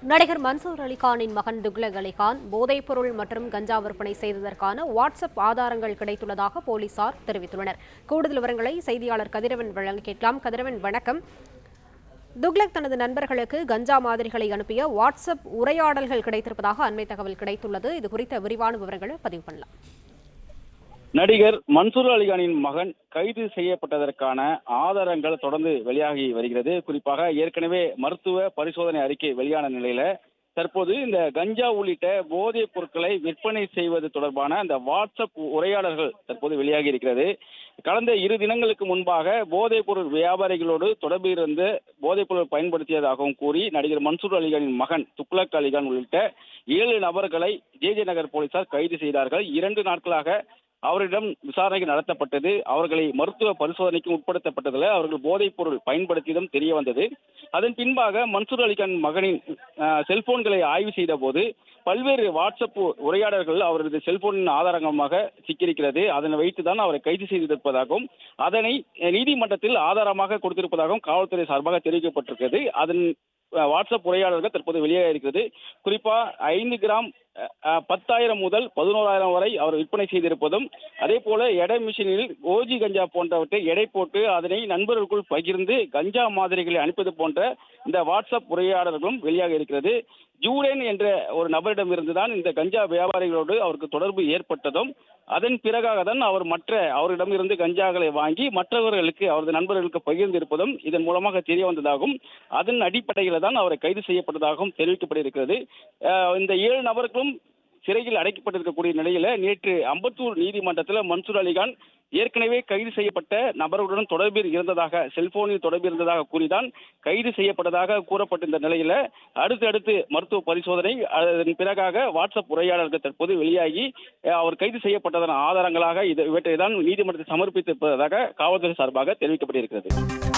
நடிகர் மன்சூர் அலிகானின் மகன் துக்ளக் அலிகான் போதைப்பொருள் மற்றும் கஞ்சா விற்பனை செய்ததற்கான வாட்ஸ்அப் ஆதாரங்கள் கிடைத்துள்ளதாக போலீசார் தெரிவித்துள்ளனர். கூடுதல் விவரங்களை செய்தியாளர் கதிரவன் வழங்க கேட்கலாம். கதிரவன், வணக்கம். துக்ளக் தனது நண்பர்களுக்கு கஞ்சா மாதிரிகளை அனுப்பிய வாட்ஸ்அப் உரையாடல்கள் கிடைத்திருப்பதாக அண்மை தகவல் கிடைத்துள்ளது. இது குறித்த விரிவான விவரங்களை பதிவு பண்ணலாம். நடிகர் மன்சூர் அலிகானின் மகன் கைது செய்யப்பட்டதற்கான ஆதாரங்கள் தொடர்ந்து வெளியாகி வருகிறது. குறிப்பாக ஏற்கனவே மருத்துவ பரிசோதனை அறிக்கை வெளியான நிலையில தற்போது இந்த கஞ்சா உள்ளிட்ட போதைப் பொருட்களை விற்பனை செய்வது தொடர்பான அந்த வாட்ஸ்அப் உரையாடல்கள் தற்போது வெளியாகி இருக்கிறது. கடந்த 2 தினங்களுக்கு முன்பாக போதைப் பொருள் வியாபாரிகளோடு தொடர்பு இருந்து போதைப் பொருள் பயன்படுத்தியதாகவும் கூறி நடிகர் மன்சூர் அலிகானின் மகன் துக்ளக் அலிகான் உள்ளிட்ட 7 நபர்களை ஜே நகர் போலீசார் கைது செய்தார்கள். 2 நாட்களாக அவரிடம் விசாரணை நடத்தப்பட்டது. அவர்களை மருத்துவ பரிசோதனைக்கு உட்படுத்தப்பட்டதில் அவர்கள் போதைப் பொருள் பயன்படுத்தியதும் தெரிய வந்தது. அதன் பின்பாக மன்சூர் அலிகான் மகனின் செல்போன்களை ஆய்வு செய்த போது பல்வேறு வாட்ஸ்அப் உரையாடல்கள் அவரது செல்போனின் ஆதாரமாக சிக்கியிருக்கிறது. அதனை வைத்துதான் அவரை கைது செய்திருப்பதாகவும் அதனை நீதிமன்றத்தில் ஆதாரமாக கொடுத்திருப்பதாகவும் காவல்துறை சார்பாக தெரிவிக்கப்பட்டிருக்கிறது. அதன் வாட்ஸ்அப் உரையாடல்கள் தற்போது வெளியாக இருக்கிறது. குறிப்பா 5 கிராம் 10,000 முதல் 11,000 வரை அவர் விற்பனை செய்திருப்பதும், அதே போல எடை மிஷினில் ஓஜி கஞ்சா போன்றவற்றை எடை போட்டு அதனை நண்பர்களுக்குள் பகிர்ந்து கஞ்சா மாதிரிகளை அனுப்பது போன்ற இந்த வாட்ஸ்அப் உரையாடல்களும் வெளியாக இருக்கிறது. ஜூடேன் என்ற ஒரு நபரிடம் இருந்துதான் இந்த கஞ்சா வியாபாரிகளோடு அவருக்கு தொடர்பு ஏற்பட்டதும், அதன் பிறகாக தான் அவர் அவரிடம் இருந்து கஞ்சாக்களை வாங்கி மற்றவர்களுக்கு அவரது நண்பர்களுக்கு பகிர்ந்திருப்பதும் இதன் மூலமாக தெரிய வந்ததாகவும் அதன் அடிப்படையில் தான் அவரை கைது செய்யப்பட்டதாகவும் தெரிவிக்கப்பட்டிருக்கிறது. இந்த 7 நபர்களும் சிறையில் அடைக்கப்பட்டிருக்கக்கூடிய நிலையில நேற்று அம்பத்தூர் நீதிமன்றத்தில் மன்சூர் அலிகான் ஏற்கனவே கைது செய்யப்பட்ட நபர்களுடன் தொடர்பில் இருந்ததாக செல்போனில் தொடர்பு இருந்ததாக கூறிதான் கைது செய்யப்பட்டதாக கூறப்பட்டிருந்த நிலையில அடுத்து மருத்துவ பரிசோதனை அதன் பிறகாக வாட்ஸ்அப் உரையாடல்கள் தற்போது வெளியாகி அவர் கைது செய்யப்பட்டதன் ஆதாரங்களாக இவற்றை தான் நீதிமன்றத்தில் சமர்ப்பித்திருப்பதாக காவல்துறை சார்பாக தெரிவிக்கப்பட்டிருக்கிறது.